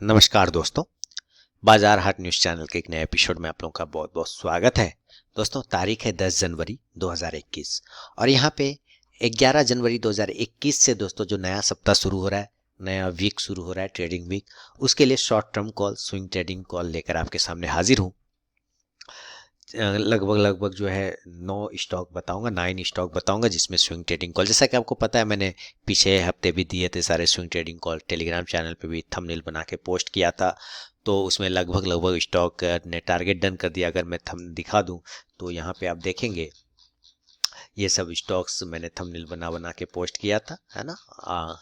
नमस्कार दोस्तों, बाजार हाट न्यूज़ चैनल के एक नए एपिसोड में आप लोगों का बहुत बहुत स्वागत है। दोस्तों, तारीख है 10 जनवरी 2021 और यहाँ पे 11 जनवरी 2021 से दोस्तों जो नया सप्ताह शुरू हो रहा है, नया वीक शुरू हो रहा है, ट्रेडिंग वीक, उसके लिए short term call, swing trading call लेकर आपके सामने हाजिर हूँ। लगभग जो है 9 स्टॉक बताऊंगा, 9 स्टॉक बताऊंगा जिसमें स्विंग ट्रेडिंग कॉल, जैसा कि आपको पता है मैंने पीछे हफ्ते भी दिए थे सारे swing trading call, Telegram channel पे भी थंबनेल बना के पोस्ट किया था। तो उसमें लगभग स्टॉक ने टारगेट डन कर दिया। अगर मैं थंब दिखा दूं तो यहाँ पे आप देखेंगे ये सब स्टॉक्स मैंने थंबनेल बना बना के पोस्ट किया था, है ना।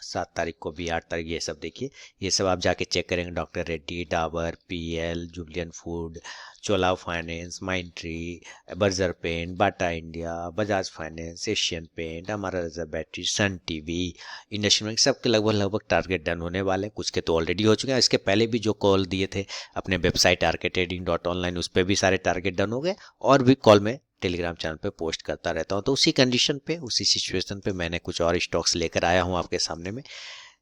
7 तारीख को भी, 8 तारीख, ये सब देखिए। ये सब आप जाके चेक करेंगे। Doctor Reddy, Dabur, PL, Jubilant Food, Chola Finance, Mindtree, Berger Paint, Bata India, Bajaj Finance, Asian Paint, Amara Raja Battery, Sun TV, Industrial Bank, सबके लगभग टारगेट डन होने वाले हैं। कुछ के तो ऑलरेडी हो चुके हैं। इसके पहले भी जो कॉल दिए थे अपने वेबसाइट आरकेट्रेडिंग.online, उस पर भी सारे टारगेट डन हो गए। और भी कॉल में टेलीग्राम चैनल पे पोस्ट करता रहता हूँ। तो उसी कंडीशन पे, उसी सिचुएशन पे मैंने कुछ और स्टॉक्स लेकर आया हूँ आपके सामने में,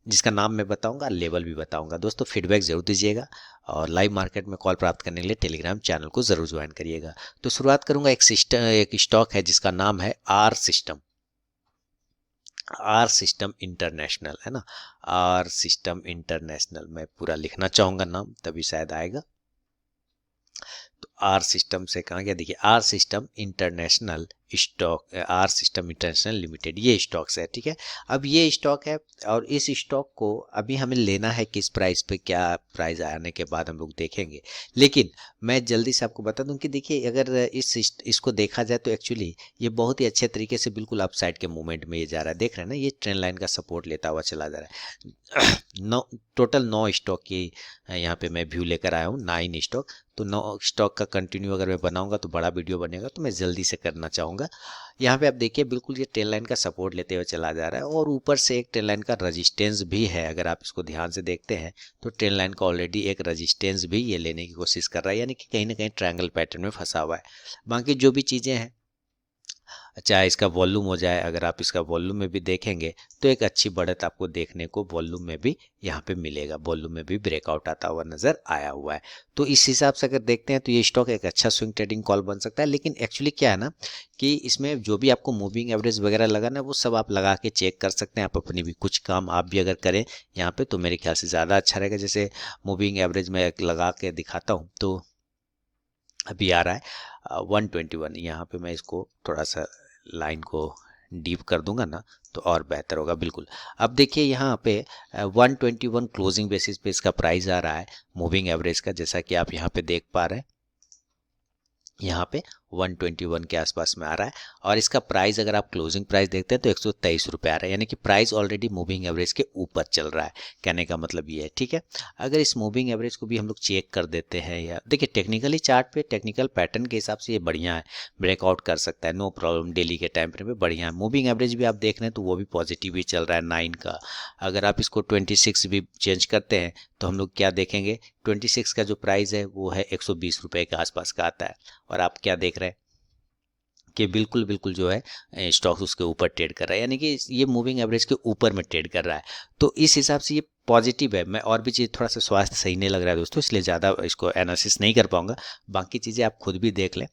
जिसका नाम मैं बताऊंगा, लेवल भी बताऊंगा। दोस्तों, फीडबैक जरूर दीजिएगा और लाइव मार्केट में कॉल प्राप्त करने के लिए टेलीग्राम चैनल को जरूर ज्वाइन करिएगा। तो शुरुआत करूंगा, एक स्टॉक है जिसका नाम है R system. R system international, है ना। आर सिस्टम इंटरनेशनल, मैं पूरा लिखना चाहूंगा नाम, तभी शायद आएगा। तो आर सिस्टम से कहाँ गया, देखिए, R system international stock, R system international limited, ये स्टॉक्स है, ठीक है। अब ये स्टॉक है और इस स्टॉक को अभी हमें लेना है किस प्राइस पे, क्या प्राइस आने के बाद हम लोग देखेंगे। लेकिन मैं जल्दी से आपको बता दूं कि देखिए, अगर इसको देखा जाए तो एक्चुअली ये बहुत ही अच्छे तरीके से बिल्कुल अपसाइड के मूवमेंट में ये जा रहा है। देख रहे हैं ना, ये ट्रेंड लाइन का सपोर्ट लेता हुआ चला जा रहा है। टोटल 9 स्टॉक की यहाँ पे मैं व्यू लेकर आया हूँ, 9 स्टॉक। तो 9 स्टॉक का कंटिन्यू अगर मैं बनाऊंगा तो बड़ा वीडियो बनेगा, तो मैं जल्दी से करना चाहूँगा। यहाँ पे आप देखिए, बिल्कुल ये ट्रेंड लाइन का सपोर्ट लेते हुए चला जा रहा है और ऊपर से एक ट्रेंड लाइन का रजिस्टेंस भी है। अगर आप इसको ध्यान से देखते हैं तो ट्रेंड लाइन का ऑलरेडी एक रजिस्टेंस भी ये लेने की कोशिश कर रहा है, यानी कि कहीं ना कहीं ट्रायंगल पैटर्न में फंसा हुआ है। बाकी जो भी चीज़ें हैं, चाहे इसका वॉल्यूम हो जाए, अगर आप इसका वॉल्यूम में भी देखेंगे तो एक अच्छी बढ़त आपको देखने को वॉल्यूम में भी यहाँ पे मिलेगा। वॉल्यूम में भी ब्रेकआउट आता हुआ नजर आया हुआ है। तो इस हिसाब से अगर देखते हैं तो ये स्टॉक एक अच्छा स्विंग ट्रेडिंग कॉल बन सकता है। लेकिन एक्चुअली क्या है ना, कि इसमें जो भी आपको मूविंग एवरेज वगैरह लगा ना, वो सब आप लगा के चेक कर सकते हैं। आप अपनी भी कुछ काम आप भी अगर करें यहाँ पे तो मेरे ख्याल से ज़्यादा अच्छा रहेगा। जैसे मूविंग एवरेज में लगा के दिखाता हूँ, तो अभी आ रहा है 121। यहाँ पे मैं इसको थोड़ा सा लाइन को डीप कर दूंगा ना, तो और बेहतर होगा। बिल्कुल, अब देखिए यहाँ पे 121 क्लोजिंग बेसिस पे इसका प्राइस आ रहा है मूविंग एवरेज का, जैसा कि आप यहाँ पे देख पा रहे हैं। यहाँ पे 121 के आसपास में आ रहा है और इसका प्राइस अगर आप क्लोजिंग प्राइस देखते हैं तो 123 रुपये आ रहा है, यानी कि प्राइस ऑलरेडी मूविंग एवरेज के ऊपर चल रहा है। कहने का मतलब ये है, ठीक है। अगर इस मूविंग एवरेज को भी हम लोग चेक कर देते हैं, या देखिए टेक्निकली चार्ट पे, टेक्निकल पैटर्न के हिसाब से ये बढ़िया है, ब्रेकआउट कर सकता है, नो प्रॉब्लम। डेली के टाइम फ्रेम में बढ़िया है। मूविंग एवरेज भी आप देख रहे हैं तो वो भी पॉजिटिव ही चल रहा है 9 का। अगर आप इसको 26 भी चेंज करते हैं तो हम लोग क्या देखेंगे, 26 का जो प्राइस है वो है 120 रुपये के आसपास का आता है। और आप क्या देख रहे हैं कि बिल्कुल जो है स्टॉक्स उसके ऊपर ट्रेड कर रहा है, यानी कि ये मूविंग एवरेज के ऊपर में ट्रेड कर रहा है। तो इस हिसाब से ये पॉजिटिव है। मैं और भी चीज़, थोड़ा सा स्वास्थ्य सही नहीं लग रहा है दोस्तों, इसलिए ज़्यादा इसको एनालिसिस नहीं कर पाऊंगा। बाकी चीज़ें आप खुद भी देख लें।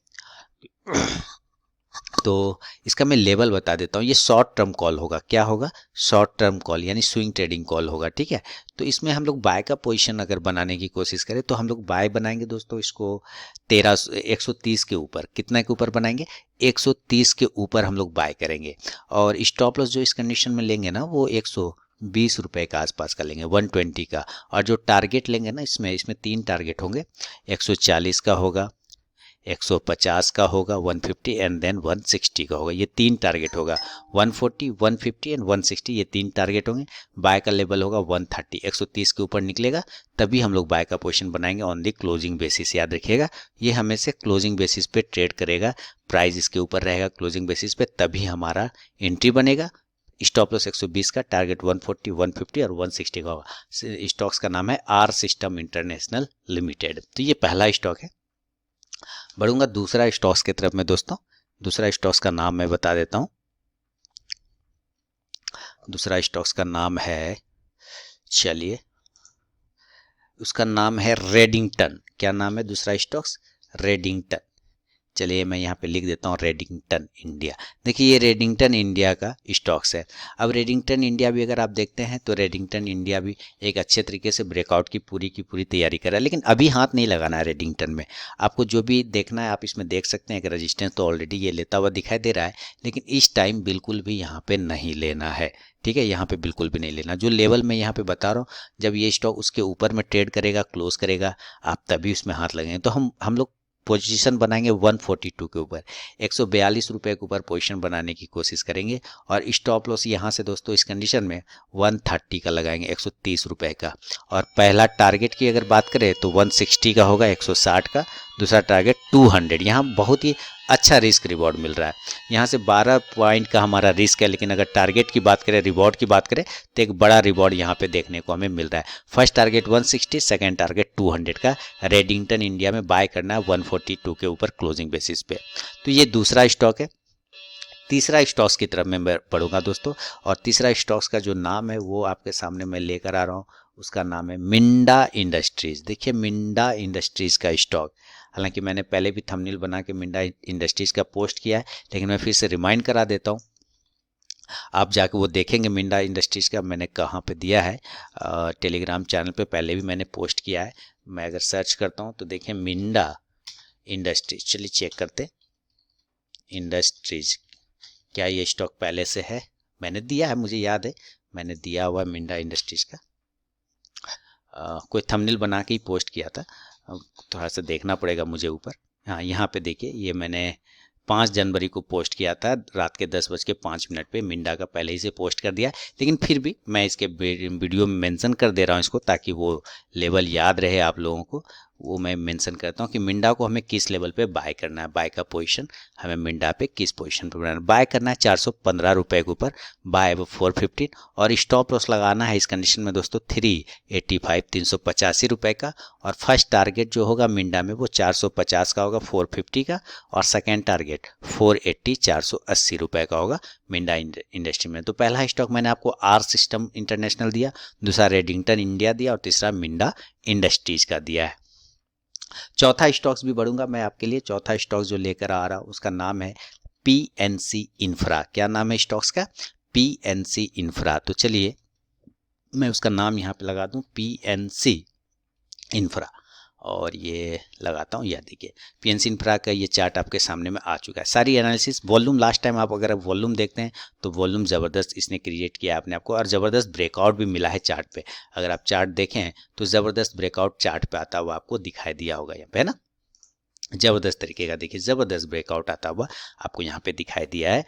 तो इसका मैं लेवल बता देता हूँ। ये शॉर्ट टर्म कॉल होगा। क्या होगा? शॉर्ट टर्म कॉल, यानी स्विंग ट्रेडिंग कॉल होगा, ठीक है। तो इसमें हम लोग बाय का पोजीशन अगर बनाने की कोशिश करें तो हम लोग बाय बनाएंगे दोस्तों इसको 130 के ऊपर। कितना के ऊपर बनाएंगे? 130 के ऊपर हम लोग बाय करेंगे। और स्टॉप लॉस जो इस कंडीशन में लेंगे ना, वो 120 रुपये के आसपास का लेंगे, 120 का। और जो टारगेट लेंगे ना, इसमें 3 टारगेट होंगे। 140 का होगा, 150 का होगा, 150 एंड देन 160 का होगा। ये 3 टारगेट होगा। 140, 150 एंड 160, ये 3 टारगेट होंगे। बाय का लेवल होगा 130। 130 के ऊपर निकलेगा तभी हम लोग बाय का पोजीशन बनाएंगे ऑन दी क्लोजिंग बेसिस। याद रखिएगा, ये हमेशा क्लोजिंग बेसिस पे ट्रेड करेगा। प्राइस इसके ऊपर रहेगा क्लोजिंग बेसिस पे, तभी हमारा एंट्री बनेगा। स्टॉप लॉस 120 का, टारगेट 140, 150 और 160 का होगा। स्टॉक्स का नाम है आर सिस्टम इंटरनेशनल लिमिटेड। तो ये पहला स्टॉक है। बढ़ूंगा दूसरा स्टॉक्स की तरफ में दोस्तों। दूसरा स्टॉक्स का नाम मैं बता देता हूं। दूसरा स्टॉक्स का नाम है, चलिए, उसका नाम है रेडिंगटन। क्या नाम है दूसरा स्टॉक्स? रेडिंगटन। चलिए मैं यहाँ पे लिख देता हूँ रेडिंगटन इंडिया। देखिए ये रेडिंगटन इंडिया का स्टॉक्स है। अब रेडिंगटन इंडिया भी अगर आप देखते हैं तो रेडिंगटन इंडिया भी एक अच्छे तरीके से ब्रेकआउट की पूरी तैयारी कर रहा है, लेकिन अभी हाथ नहीं लगाना है रेडिंगटन में। आपको जो भी देखना है आप इसमें देख सकते हैं कि रजिस्टेंस तो ऑलरेडी ये लेता हुआ दिखाई दे रहा है, लेकिन इस टाइम बिल्कुल भी यहाँ पे नहीं लेना है। ठीक है, यहाँ पे बिल्कुल भी नहीं लेना। जो लेवल मैं यहाँ पे बता रहा हूँ, जब ये स्टॉक उसके ऊपर में ट्रेड करेगा, क्लोज करेगा, आप तभी उसमें हाथ लगेंगे। तो हम लोग पोजीशन बनाएंगे 142 के ऊपर, 142 रुपए के ऊपर पोजीशन बनाने की कोशिश करेंगे। और स्टॉप लॉस यहाँ से दोस्तों इस कंडीशन में 130 का लगाएंगे, 130 रुपए का। और पहला टारगेट की अगर बात करें तो 160 का होगा, 160 का। दूसरा टारगेट 200। यहाँ बहुत ही अच्छा रिस्क रिवॉर्ड मिल रहा है। यहाँ से 12 पॉइंट का हमारा रिस्क है, लेकिन अगर टारगेट की बात करें, रिवॉर्ड की बात करें, तो एक बड़ा रिवॉर्ड यहाँ पे देखने को हमें मिल रहा है। फर्स्ट टारगेट 160, सेकंड टारगेट 200 का रेडिंगटन इंडिया में बाय करना है 142 के ऊपर क्लोजिंग बेसिस पे। तो ये दूसरा स्टॉक है। तीसरा स्टॉक्स की तरफ मैं बढ़ूंगा दोस्तों, और तीसरा स्टॉक्स का जो नाम है वो आपके सामने मैं लेकर आ रहा हूँ। उसका नाम है मिंडा इंडस्ट्रीज। देखिए मिंडा इंडस्ट्रीज का स्टॉक, हालांकि मैंने पहले भी थंबनेल बना के मिंडा इंडस्ट्रीज का पोस्ट किया है, लेकिन मैं फिर से रिमाइंड करा देता हूँ। आप जाके वो देखेंगे मिंडा इंडस्ट्रीज का मैंने कहाँ पे दिया है, टेलीग्राम चैनल पे पहले भी मैंने पोस्ट किया है। मैं अगर सर्च करता हूँ तो देखें मिंडा इंडस्ट्रीज, चलिए चेक करते। इंडस्ट्रीज, क्या ये स्टॉक पहले से है? मैंने दिया है, मुझे याद है मैंने दिया हुआ मिंडा इंडस्ट्रीज का। कोई थंबनेल बना के ही पोस्ट किया था, थोड़ा सा देखना पड़ेगा मुझे ऊपर। हाँ यहाँ पे देखिए, ये मैंने 5 जनवरी को पोस्ट किया था रात के 10:05 पे। मिंडा का पहले ही से पोस्ट कर दिया, लेकिन फिर भी मैं इसके वीडियो में मेंशन कर दे रहा हूँ इसको, ताकि वो लेवल याद रहे आप लोगों को। वो मैं मेंशन करता हूँ कि मिंडा को हमें किस लेवल पे बाय करना है, बाय का पोजीशन हमें मिंडा पे किस पोजीशन पे बनाना है। बाय करना है 415 रुपए के ऊपर, बाय 415, और स्टॉप लॉस लगाना है इस कंडीशन में दोस्तों 385, 385 रुपए का। और फर्स्ट टारगेट जो होगा मिंडा में वो 450 का होगा, 450 का। और सेकेंड टारगेट 480, 480 रुपए का होगा मिंडा इंडस्ट्री में। तो पहला स्टॉक मैंने आपको आर सिस्टम इंटरनेशनल दिया, दूसरा रेडिंगटन इंडिया दिया, और तीसरा मिंडा इंडस्ट्रीज का दिया है। चौथा स्टॉक्स भी बढ़ूंगा मैं आपके लिए। चौथा स्टॉक जो लेकर आ रहा हूं उसका नाम है पीएनसी इंफ्रा। क्या नाम है स्टॉक्स का? PNC infra. तो चलिए मैं उसका नाम यहाँ पे लगा दूं, पीएनसी इंफ्रा, और ये लगाता हूँ। यह देखिए पीएनसी इंफ्रा का ये चार्ट आपके सामने में आ चुका है। सारी एनालिसिस वॉल्यूम, लास्ट टाइम आप अगर वॉल्यूम देखते हैं तो वॉल्यूम ज़बरदस्त इसने क्रिएट किया अपने आपको, और ज़बरदस्त ब्रेकआउट भी मिला है चार्ट पे। अगर आप चार्ट देखें तो ज़बरदस्त ब्रेकआउट चार्ट पे आता हुआ आपको दिखाई दिया होगा यहाँ पे, है ना। ज़बरदस्त तरीके का देखिए ज़बरदस्त ब्रेकआउट आता हुआ आपको यहाँ पे दिखाई दिया है।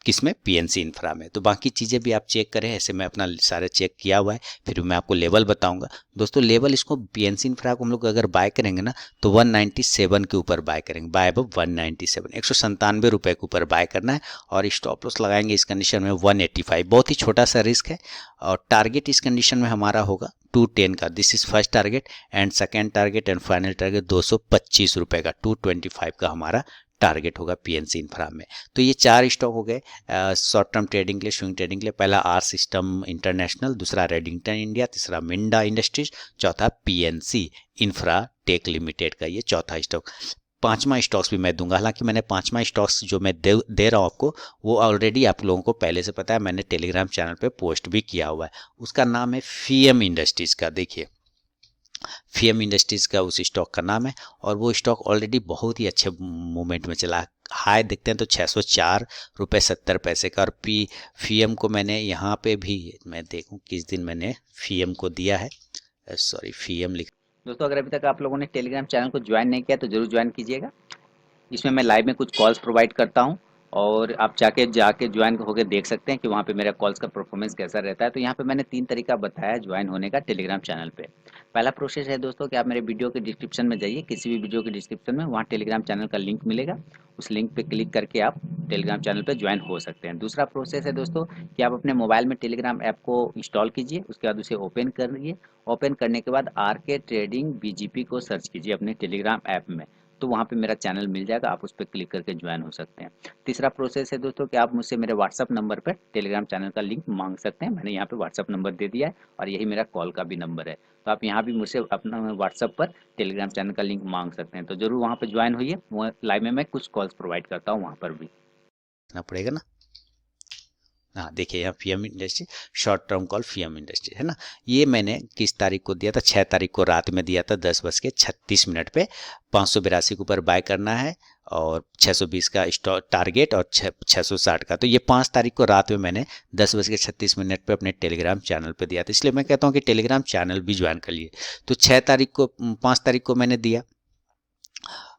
किसमें? पीएनसी इंफ्रा में। तो बाकी चीज़ें भी आप चेक करें, ऐसे मैं अपना सारा चेक किया हुआ है, फिर मैं आपको लेवल बताऊंगा दोस्तों। लेवल इसको पीएनसी इंफ्रा को हम लोग अगर बाय करेंगे ना तो 197 के ऊपर बाय करेंगे, बाय अब 197, 197 रुपए के ऊपर बाय करना है। और स्टॉप लॉस लगाएंगे इस कंडीशन में 185। बहुत ही छोटा सा रिस्क है, और टारगेट इस कंडीशन में हमारा होगा 210 का। This is first target, and second target and final target 225 रुपए का, 225 का हमारा टारगेट होगा पीएनसी इंफ्रा में। तो ये 4 स्टॉक हो गए शॉर्ट टर्म ट्रेडिंग के लिए, स्विंग ट्रेडिंग के लिए। पहला आर सिस्टम इंटरनेशनल, दूसरा रेडिंगटन इंडिया, तीसरा मिंडा इंडस्ट्रीज, चौथा पीएनसी इंफ्रा टेक लिमिटेड का ये चौथा स्टॉक। पांचवा स्टॉक्स भी मैं दूंगा, हालांकि मैंने पांचवा स्टॉक्स जो मैं दे रहा हूँ आपको वो ऑलरेडी आप लोगों को पहले से पता है, मैंने टेलीग्राम चैनल पे पोस्ट भी किया हुआ है। उसका नाम है फीएम इंडस्ट्रीज का। देखिए फीएम इंडस्ट्रीज का उस स्टॉक का नाम है, और वो स्टॉक ऑलरेडी बहुत ही अच्छे मूवमेंट में चला। हाई देखते हैं तो 604 रुपये 70 पैसे का। और फीएम को मैंने यहाँ पे भी, मैं देखूँ किस दिन मैंने फीएम को दिया है, सॉरी फीएम लिख। दोस्तों अगर अभी तक आप लोगों ने टेलीग्राम चैनल को ज्वाइन नहीं किया तो जरूर ज्वाइन कीजिएगा। इसमें मैं लाइव में कुछ कॉल्स प्रोवाइड करता हूं, और आप जाके ज्वाइन होकर देख सकते हैं कि वहाँ पे मेरा कॉल्स का परफॉर्मेंस कैसा रहता है। तो यहाँ पे मैंने 3 तरीका बताया ज्वाइन होने का टेलीग्राम चैनल पे। पहला प्रोसेस है दोस्तों कि आप मेरे वीडियो के डिस्क्रिप्शन में जाइए, किसी भी वीडियो के डिस्क्रिप्शन में वहाँ टेलीग्राम चैनल का लिंक मिलेगा, उस लिंक पे क्लिक करके आप टेलीग्राम चैनल पे ज्वाइन हो सकते हैं। दूसरा प्रोसेस है दोस्तों कि आप अपने मोबाइल में टेलीग्राम ऐप को इंस्टॉल कीजिए, उसके बाद उसे ओपन करिए। ओपन करने के बाद आर के ट्रेडिंग बीजीपी को सर्च कीजिए अपने टेलीग्राम ऐप में। तो वहाँ पे मेरा चैनल मिल जाएगा, आप उस पर क्लिक करके ज्वाइन हो सकते हैं। तीसरा प्रोसेस है दोस्तों कि आप मुझसे मेरे व्हाट्सअप नंबर पर टेलीग्राम चैनल का लिंक मांग सकते हैं। मैंने यहाँ पे व्हाट्सअप नंबर दे दिया है और यही मेरा कॉल का भी नंबर है। तो आप यहाँ भी मुझसे अपना व्हाट्सअप पर टेलीग्राम चैनल का लिंक मांग सकते हैं। तो ज़रूर वहाँ पर ज्वाइन होइए, वो लाइव में मैं कुछ कॉल्स प्रोवाइड करता हूँ वहाँ पर भी। ना पड़ेगा ना। हाँ देखिए यहाँ FM industry, short term call FM industry है ना। ये मैंने किस तारीख को दिया था, 6 तारीख को रात में दिया था 10:36 पे। 582 के ऊपर बाय करना है और 620 का स्टॉक टारगेट और 660 का। तो ये 5 तारीख को रात में मैंने 10:36 पे अपने टेलीग्राम चैनल पे दिया था। इसलिए मैं कहता हूँ कि टेलीग्राम चैनल भी ज्वाइन कर लिए। तो 5 तारीख को मैंने दिया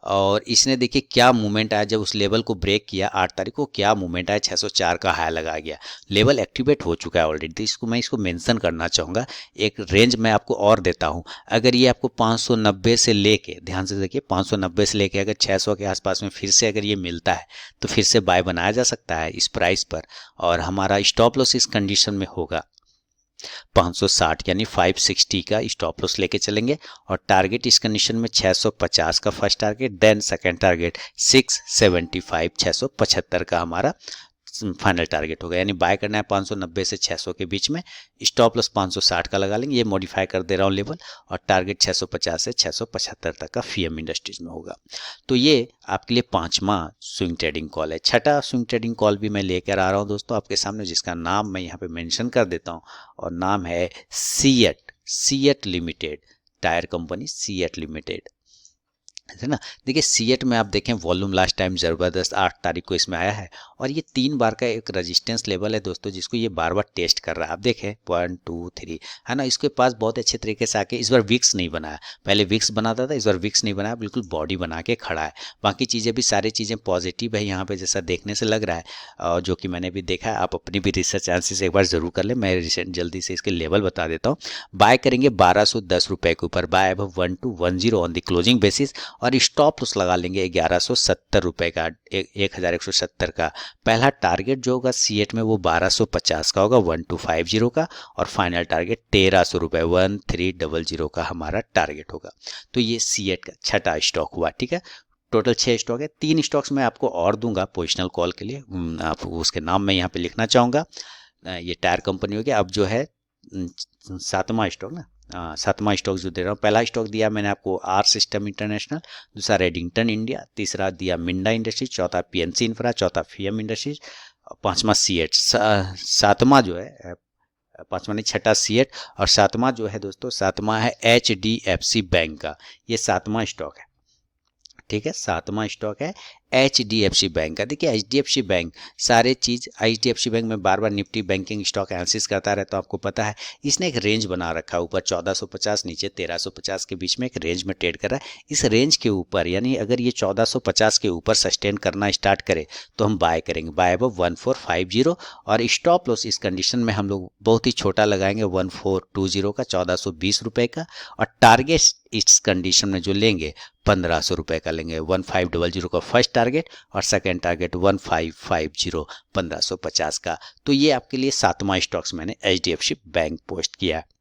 और इसने देखिए क्या मूवमेंट आया। जब उस लेवल को ब्रेक किया 8 तारीख को, क्या मूवमेंट आया, 604 का हाई लगा गया। लेवल एक्टिवेट हो चुका है ऑलरेडी। तो इसको मेंशन करना चाहूँगा। एक रेंज मैं आपको और देता हूँ। अगर ये आपको 590 से लेके, ध्यान से देखिए, 590 से लेके अगर 600 के आसपास में फिर से अगर ये मिलता है तो फिर से बाय बनाया जा सकता है इस प्राइस पर। और हमारा स्टॉप लॉस इस कंडीशन में होगा 560 यानी 560 का स्टॉप लॉस लेके चलेंगे। और टारगेट इस कंडीशन में 650 का first target, then second target 675 675 का हमारा फाइनल टारगेट होगा। यानी बाय करना है 590 से 600 के बीच में। स्टॉप लॉस 560 का लगा लेंगे, ये मॉडिफाई कर दे रहा हूँ लेवल। और टारगेट 650 से 675 तक का फीएम इंडस्ट्रीज में होगा। तो ये आपके लिए 5वां स्विंग ट्रेडिंग कॉल है। छठा स्विंग ट्रेडिंग कॉल भी मैं लेकर आ रहा हूँ दोस्तों आपके सामने, जिसका नाम मैं यहाँ पे मेंशन कर देता हूँ और नाम है CEAT limited, tyre company CEAT limited है ना। देखिए सीएट में आप देखें वॉल्यूम लास्ट टाइम ज़बरदस्त 8 तारीख को इसमें आया है और ये 3 बार का एक रेजिस्टेंस लेवल है दोस्तों, जिसको ये बार बार टेस्ट कर रहा है। आप देखें 1 2 3 है ना। इसके पास बहुत अच्छे तरीके से आके इस बार विक्स नहीं बनाया, पहले विक्स बनाता था, इस बार विक्स नहीं बनाया, बिल्कुल बॉडी बना के खड़ा है। बाकी चीज़ें भी, सारी चीज़ें पॉजिटिव है यहाँ पे जैसा देखने से लग रहा है, जो कि मैंने भी देखा है। आप अपनी भी रिसर्च एनालिसिस एक बार ज़रूर कर लें। मैं रिसेंट जल्दी से इसके लेवल बता देता हूँ। बाय करेंगे 1210 रुपये के ऊपर, बाय अब 1210 ऑन द क्लोजिंग बेसिस। और स्टॉप लॉस लगा लेंगे 1170 रुपये का, 1170 का। पहला टारगेट जो होगा सीएट में वो 1250 का होगा, 1250 का। और फाइनल टारगेट 1300 रुपये, 1300 का हमारा टारगेट होगा। तो ये सीएट का छठा स्टॉक हुआ। ठीक है, टोटल 6 स्टॉक है। 3 स्टॉक्स मैं आपको और दूंगा पोजिशनल कॉल के लिए, आप उसके नाम मैं यहाँ पे लिखना चाहूँगा। ये टायर कंपनी हो गया। अब जो है 7वां स्टॉक ना, 7वां स्टॉक जो दे रहा हूँ, पहला स्टॉक दिया मैंने आपको आर सिस्टम इंटरनेशनल, दूसरा रेडिंगटन इंडिया, तीसरा दिया मिंडा इंडस्ट्रीज, चौथा पीएनसी इंफ्रा, चौथा फीएम इंडस्ट्रीज, 5वां सीएट, 7वां जो है, 5वां नहीं, छठा सीएट और 7वां जो है दोस्तों, 7वां है एचडीएफसी बैंक का। ये 7वां स्टॉक है। ठीक है, 7वां स्टॉक है एचडीएफसी बैंक का। देखिए एचडीएफसी बैंक, सारे चीज़ एचडीएफसी बैंक में बार बार निफ्टी बैंकिंग स्टॉक एनालिसिस करता रहता हूँ, आपको पता है। इसने एक रेंज बना रखा है, ऊपर 1450, नीचे 1350 के बीच में एक रेंज में ट्रेड कर रहा है। इस रेंज के ऊपर यानी अगर ये 1450 के ऊपर सस्टेन करना स्टार्ट करे तो हम बाय करेंगे, बाय अब 1450। और स्टॉप लॉस इस कंडीशन में हम लोग बहुत ही छोटा लगाएंगे, 1420 का, 1420 रुपये का। और टारगेट इस कंडीशन में जो लेंगे 1500 रुपये का लेंगे, 1500 का फर्स्ट टारगेट और सेकंड टारगेट 1550, 1550 का। तो ये आपके लिए 7वां स्टॉक्स मैंने एचडीएफसी बैंक पोस्ट किया है।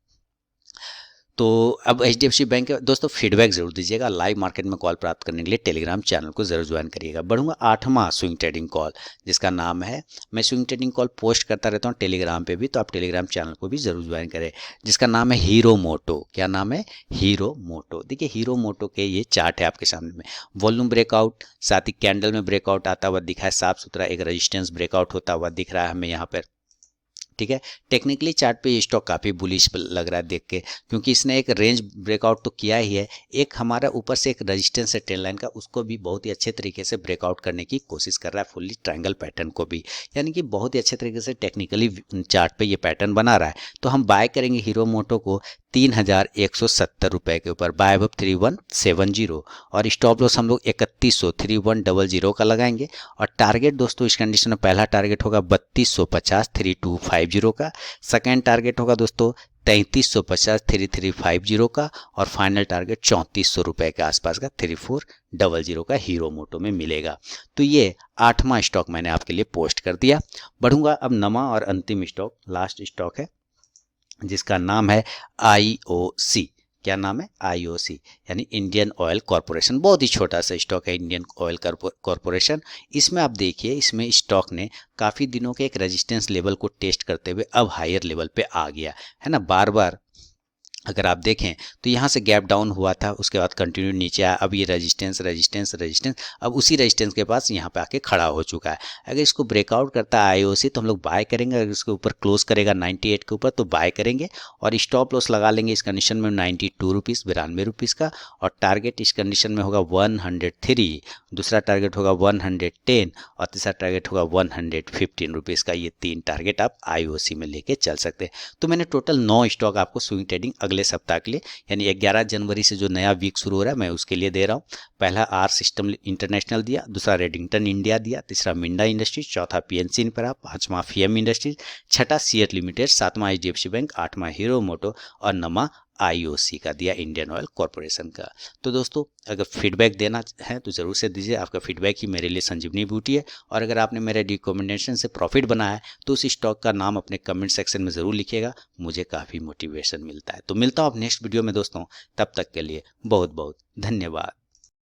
तो अब एचडीएफसी बैंक के दोस्तों फीडबैक जरूर दीजिएगा। लाइव मार्केट में कॉल प्राप्त करने के लिए टेलीग्राम चैनल को जरूर ज्वाइन करिएगा। बढ़ूंगा 8वां स्विंग ट्रेडिंग कॉल, जिसका नाम है, मैं स्विंग ट्रेडिंग कॉल पोस्ट करता रहता हूँ टेलीग्राम पे भी, तो आप टेलीग्राम चैनल को भी जरूर ज्वाइन करें, जिसका नाम है हीरो मोटो। क्या नाम है? हीरो मोटो। देखिए हीरो मोटो के ये चार्ट है आपके सामने में, वॉल्यूम ब्रेकआउट, साथ ही कैंडल में ब्रेकआउट आता हुआ दिखा है, साफ सुथरा एक रेजिस्टेंस ब्रेकआउट होता हुआ दिख रहा है हमें यहाँ पर। ठीक है, टेक्निकली चार्ट पे ये स्टॉक काफ़ी बुलिश लग रहा है देख के, क्योंकि इसने एक रेंज ब्रेकआउट तो किया ही है, एक हमारा ऊपर से एक रेजिस्टेंस है ट्रेंड लाइन का, उसको भी बहुत ही अच्छे तरीके से ब्रेकआउट करने की कोशिश कर रहा है, फुल्ली ट्रायंगल पैटर्न को भी, यानी कि बहुत ही अच्छे तरीके से टेक्निकली चार्ट पे ये पैटर्न बना रहा है। तो हम बाय करेंगे हीरो मोटो को 3170 रुपये के ऊपर, बाय अब 3170। और स्टॉप लॉस हम लोग 3100, 3100 का लगाएंगे। और टारगेट दोस्तों इस कंडीशन में पहला टारगेट होगा 3250, 3250 का। सेकेंड टारगेट होगा दोस्तों 3350, 3350 का। और फाइनल टारगेट 3400 रुपये के आसपास का, 3400 का हीरो मोटो में मिलेगा। तो ये 8वां स्टॉक मैंने आपके लिए पोस्ट कर दिया। बढ़ूंगा अब 9वां और अंतिम स्टॉक, लास्ट स्टॉक है, जिसका नाम है IOC। क्या नाम है, आईओसी यानी इंडियन ऑयल कॉरपोरेशन। बहुत ही छोटा सा स्टॉक है इंडियन ऑयल कॉरपोरेशन। इसमें आप देखिए, इसमें स्टॉक ने काफ़ी दिनों के एक रेजिस्टेंस लेवल को टेस्ट करते हुए अब हायर लेवल पे आ गया है ना। बार बार अगर आप देखें तो यहाँ से गैप डाउन हुआ था, उसके बाद कंटिन्यू नीचे आया, अब ये रेजिस्टेंस रेजिस्टेंस रेजिस्टेंस, अब उसी रेजिस्टेंस के पास यहाँ पे आके खड़ा हो चुका है। अगर इसको ब्रेकआउट करता है आईओसी तो हम लोग बाय करेंगे, अगर इसके ऊपर क्लोज करेगा 98 के ऊपर तो बाय करेंगे, और स्टॉप लॉस लगा लेंगे इस कंडीशन में 92 रुपीज़, 92 रुपीज़ का, और टारगेट इस कंडीशन में होगा 103, दूसरा टारगेट होगा 110, और तीसरा टारगेट होगा 115 रुपीज़ का। ये 3 टारगेट आप आईओसी में लेके चल सकते हैं। तो मैंने टोटल 9 स्टॉक आपको स्विंग ट्रेडिंग अगले सप्ताह के लिए, यानी 11 जनवरी से जो नया वीक शुरू हो रहा है मैं उसके लिए दे रहा हूँ। पहला आर सिस्टम इंटरनेशनल दिया, दूसरा रेडिंगटन इंडिया दिया, तीसरा मिंडा इंडस्ट्रीज, चौथा पीएनसी इंफ्रा, पांचवा फीएम इंडस्ट्रीज, छठा सीएट लिमिटेड, सातवां एचडीएफसी बैंक, आठवां हीरो मोटो, और नौवां आईओसी का दिया, इंडियन ऑयल कॉरपोरेशन का। तो दोस्तों अगर फीडबैक देना है तो ज़रूर से दीजिए, आपका फीडबैक ही मेरे लिए संजीवनी बूटी है। और अगर आपने मेरे रिकमेंडेशन से प्रॉफिट बनाया है तो उस स्टॉक का नाम अपने कमेंट सेक्शन में ज़रूर लिखिएगा, मुझे काफ़ी मोटिवेशन मिलता है। तो मिलता हूँ आप नेक्स्ट वीडियो में दोस्तों, तब तक के लिए बहुत बहुत धन्यवाद।